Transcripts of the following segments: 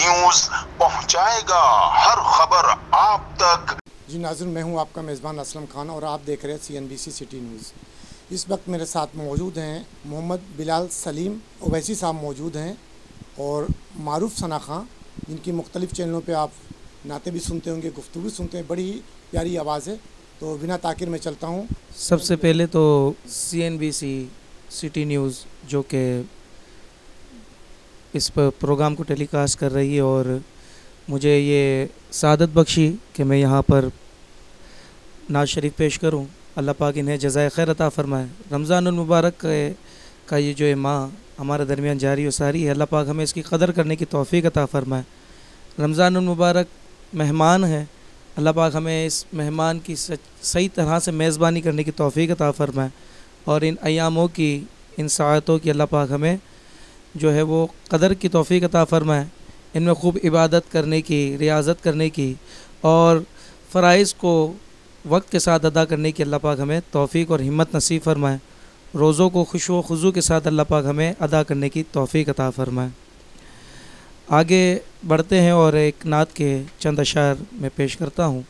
News पहुंचाएगा हर खबर आप तक। जी नाज़रीन, मैं हूं आपका मेज़बान असलम खान और आप देख रहे हैं CNBC सिटी न्यूज़। इस वक्त मेरे साथ मौजूद हैं मोहम्मद बिलाल सलीम ओवैसी साहब मौजूद हैं और मारूफ सना खां, जिनकी मुख्तलिफ़ चैनलों पे आप नाते भी सुनते होंगे, गुफ्तगू भी सुनते हैं। बड़ी प्यारी आवाज़ है। तो बिना ताक़िर में चलता हूँ। सबसे पहले तो CNBC सिटी न्यूज़ जो कि इस पर प्रोग्राम को टेलीकास्ट कर रही है और मुझे ये सादत बख्शी कि मैं यहाँ पर नाज शरीफ पेश करूँ। अल्लाह पाक इन्हें जज़ाए खैर अता फ़रमाए। रमज़ानुल मुबारक का ये जो माह हमारे दरमियान जारी और सारी है, अल्लाह पाक हमें इसकी कदर करने की तौफ़ीक अता फ़रमाए। रमज़ानुल मुबारक मेहमान है, अल्लाह पाक हमें इस मेहमान की सही तरह से मेज़बानी करने की तौफ़ीक अता फ़रमाए और इन अयामों की, इन साअतों की अल्लाह पाक हमें जो है वो कदर की तौफ़ीक अता फ़रमाए। इनमें खूब इबादत करने की, रियाज़त करने की और फ़राइज़ को वक्त के साथ अदा करने की अल्लाह पाक हमें तौफ़ीक और हिम्मत नसीब फ़रमाए। रोज़ों को खुशू खुजू के साथ अल्लाह पाक हमें अदा करने की तौफ़ीक अता फ़रमाए। आगे बढ़ते हैं और एक नात के चंद अशार में पेश करता हूँ।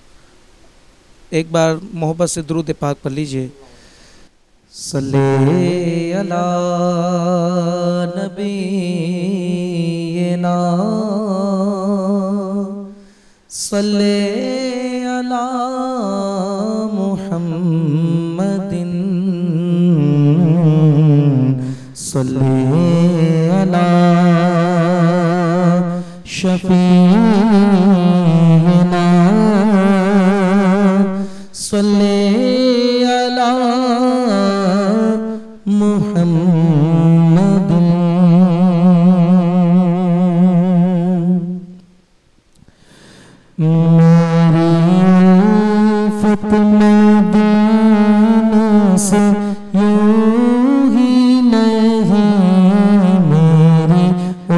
एक बार मोहब्बत से दुरूद पाक पढ़ लीजिए। सल्ले अला नबीना सल्ले अला मुहम्मदिन सल्ले अला शफीना सल्ले अला मुहम्मदिन। मेरी उल्फत मदीना से यूं ही नहीं, मेरी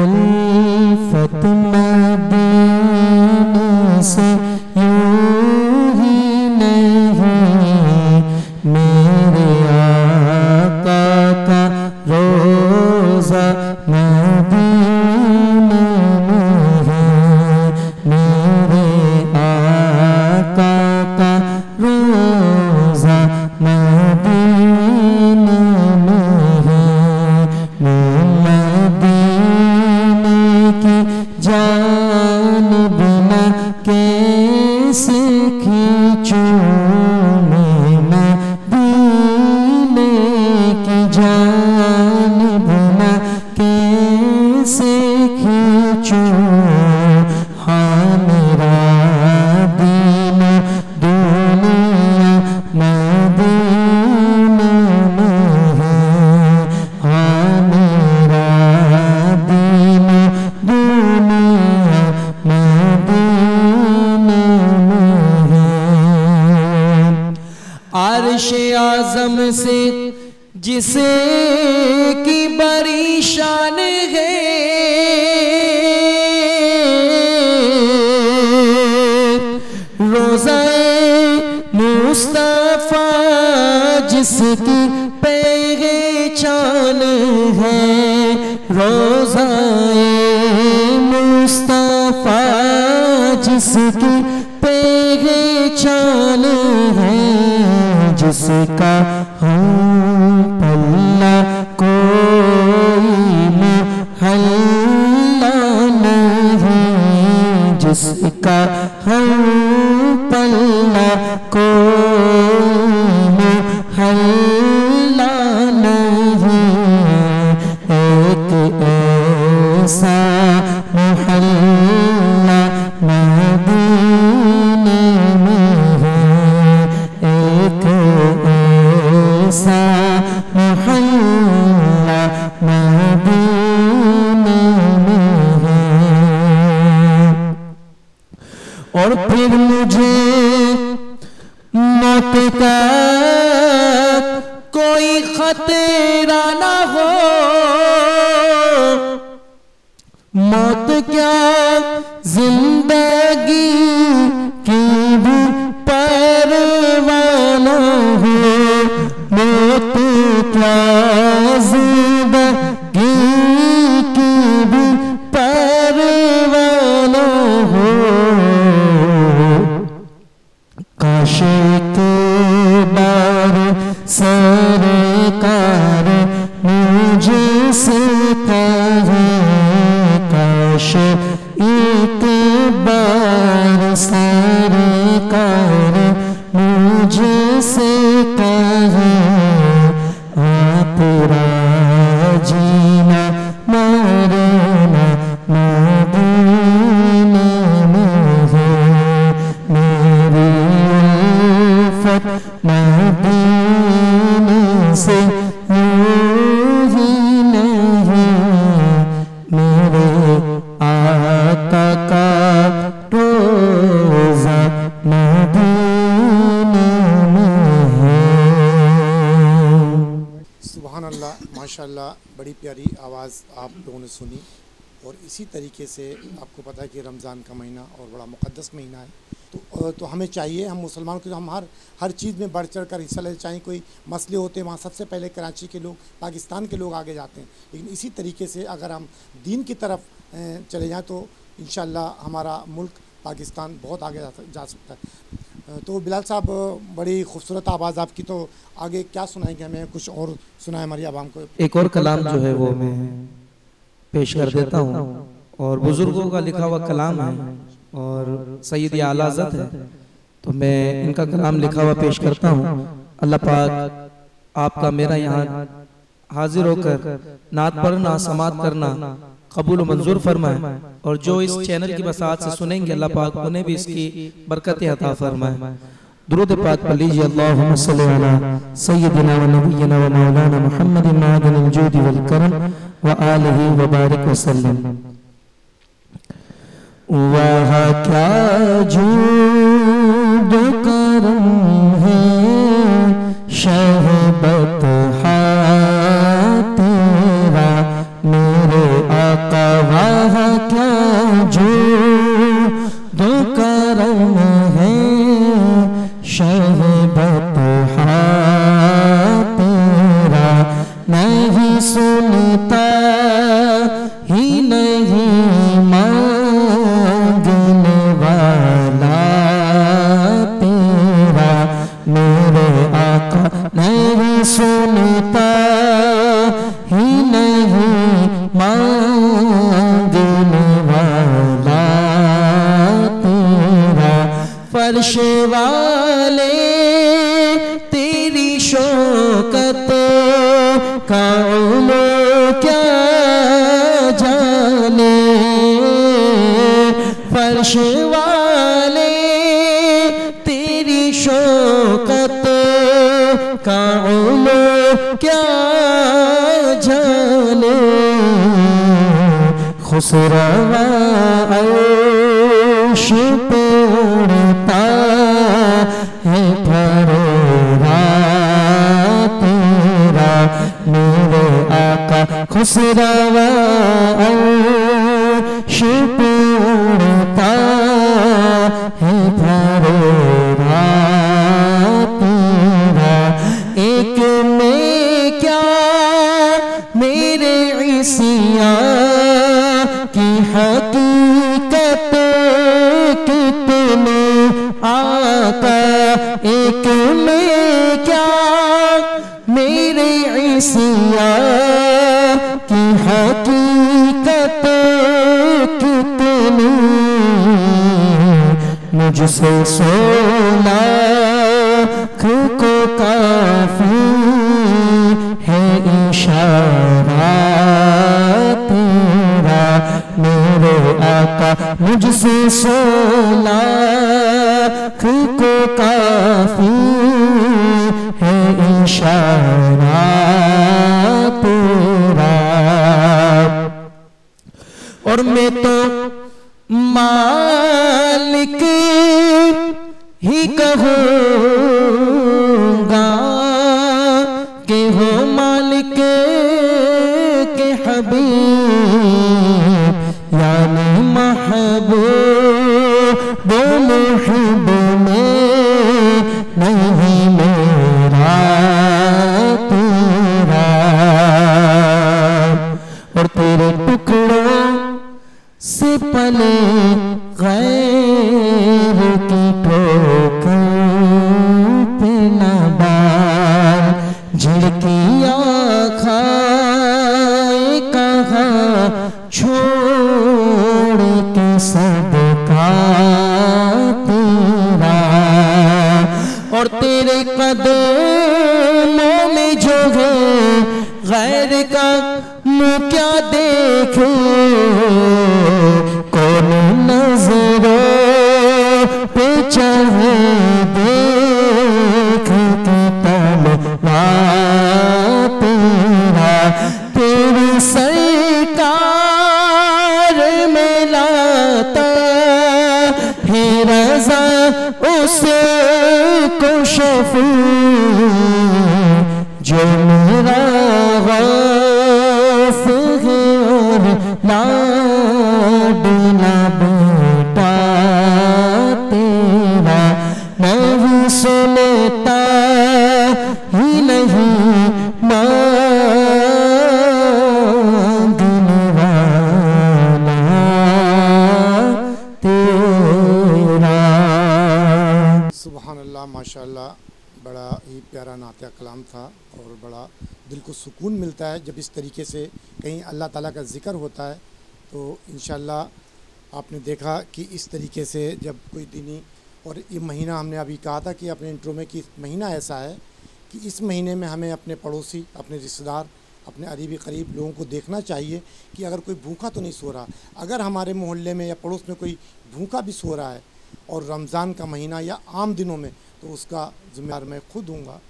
उल्फत मदीना से यूं ही नहीं, मेरे आका का रोज़ा मदीना में है, मेरे आका का रोज़ा मदीना में है। मैं मदीने की जान बिना कैसे खींचूं, मैं मदीने की जान बिना कैसे खींचूं। हाँ मेरा दीन दुनिया मदीना में है, हाँ मेरा दीन दुनिया मदीना में है। अर्श-ए आज़म से जिसे की बड़ी शान है, रोज़ा-ए मुस्तफ़ा जिसकी पहचान है, रोज़ा-ए मुस्तफ़ा जिसकी पहचान है, जिसका हम पल्ला कोई मोहल्ला नहीं, जिसका हम पल्ला कोई मोहल्ला नहीं। एक ऐसा मोहल्ला मदीने में है, एक ऐसा मोहल्ला मदीने में है। और फिर मुझे मौत का कोई खतरा ना हो, मौत क्या जिंदगी की भी परवाना हो, मौत क्या जिंदगी की भी परवाना काश एक बार सरकार मुझसे कहे तेरा जीना मरना मदीने में है, मेरी उल्फत मदीने से ही नहीं, मेरे आका का रोज़ा मदीने में है। सुभान अल्लाह, माशाअल्लाह, बड़ी प्यारी आवाज़ आप लोगों ने सुनी। और इसी तरीके से आपको पता है कि रमज़ान का महीना और बड़ा मुक़द्दस महीना है, तो हमें चाहिए, हम मुसलमान को हम हर चीज़ में बढ़ चढ़ कर हिस्सा ले, चाहे कोई मसले होते हैं वहाँ सबसे पहले कराची के लोग, पाकिस्तान के लोग आगे जाते हैं, लेकिन इसी तरीके से अगर हम दीन की तरफ चले जाएँ तो इंशाअल्लाह हमारा मुल्क पाकिस्तान बहुत आगे जा सकता है। तो बिलाल साहब, बड़ी खूबसूरत आवाज़ आपकी, तो आगे क्या सुनाएंगे हमें? कुछ और सुनाए हमारी आवाम को। एक और कलाम जो है वो मैं पेश कर देता हूँ, और बुज़ुर्गों का लिखा हुआ कलाम है और सैयदी आला हज़रत है, तो मैं इनका कलाम लिखा हुआ पेश करता हूँ। अल्लाह पाक आपका मेरा यहाँ हाजिर होकर नात पढ़ना, समात करना कबूल मंजूर फरमाए, और जो इस चैनल की बसात से सुनेंगे अल्लाह पाक उन्हें भी इसकी बरकत अता फरमाए। दुरूद पाक पढ़ लीजिए। अल्लाहुम्मा सल्लि अला सय्यिदिना व नबिय्यिना व मौलाना मुहम्मदिन मादिनिल जूदि वल करम व आलिहि व बारिक व सल्लम। वह क्या जूद करम है शहबत तेरा मेरे आका, वह क्या जूद करम है शहबत तेरा, नहीं सुनता ही नहीं मांगने वाला तेरा, मेरे आका नहीं सुनता ही नहीं मांगने वाला तेरा, फर्श वाले तेरी शौकत का उलो क्या जाने, फर्श वाले तेरी शौकत का उलो क्या जाने, खुसरवा अर्श पे उड़ता है फरोरा तेरा, मेरे आका खुसरवा अर्श पे उड़ता है फरोरा तेरा, एक में क्या मेरे इसिया की हकीकत कितने आका, एक में क्या मेरे इसिया की हकीकत कितनी, मुझसे 16 को काफी है इशारा तेरा, मेरे आका मुझसे 16 को काफी है इशारा तेरा, और मैं तो मालिक ही कहूँगा कि हो मालिक के हबीब, यानी महबूब मुहिब में नहीं मेरा तेरा, और तेरे टुकड़ों से पले गैर की ठोकर पे न बाल, झिड़कियाँ खाए कहाँ छोड़ छोड़ के सदका तेरा, और तेरे कदमों में जो है गैर का मुँह क्या देखे, कौन नजरों पे चढ़े देख के तलवार तेरा, तेरी सरकार में लाता है रज़ा उसे को शफी, जो मेरा गौस है और लाडला बेटा तेरा, नहीं सुनता ही नहीं मांगने वाला तेरा। सुबहान अल्लाह, माशाअल्लाह, बड़ा ही प्यारा नातिया कलाम था और बड़ा दिल को सुकून मिलता है जब इस तरीके से कहीं अल्लाह ताला का ज़िक्र होता है। तो इंशाअल्लाह आपने देखा कि इस तरीके से जब कोई दीनी, और ये महीना हमने अभी कहा था कि अपने इंट्रो में कि महीना ऐसा है कि इस महीने में हमें अपने पड़ोसी, अपने रिश्तेदार, अपने अरीबी करीब लोगों को देखना चाहिए कि अगर कोई भूखा तो नहीं सो रहा। अगर हमारे मोहल्ले में या पड़ोस में कोई भूखा भी सो रहा है और रमज़ान का महीना या आम दिनों में, तो उसका ज़िम्मेदार मैं खुद हूँगा,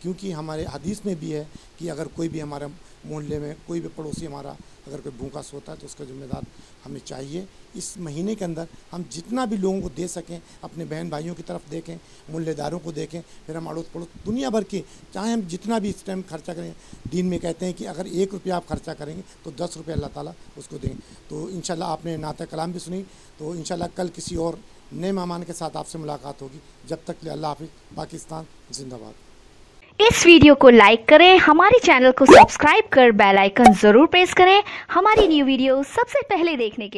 क्योंकि हमारे हदीस में भी है कि अगर कोई भी हमारे मोहल्ले में कोई भी पड़ोसी हमारा अगर कोई भूखा सोता है तो उसका ज़िम्मेदार हमें चाहिए। इस महीने के अंदर हम जितना भी लोगों को दे सकें, अपने बहन भाइयों की तरफ देखें, मोहल्लेदारों को देखें, फिर हम अड़ोस पड़ोस दुनिया भर के, चाहे हम जितना भी इस टाइम खर्चा करें, दीन में कहते हैं कि अगर 1 रुपया आप खर्चा करेंगे तो 10 रुपये अल्लाह ताला उसको देंगे। तो इंशाल्लाह आपने नाते कलाम भी सुनी, तो इंशाल्लाह कल किसी और नए मेहमान के साथ आपसे मुलाकात होगी। जब तक के लिए अल्लाह हाफिज़, पाकिस्तान जिंदाबाद। इस वीडियो को लाइक करें, हमारे चैनल को सब्सक्राइब कर बेल आइकन जरूर प्रेस करें हमारी न्यू वीडियो सबसे पहले देखने के लिए।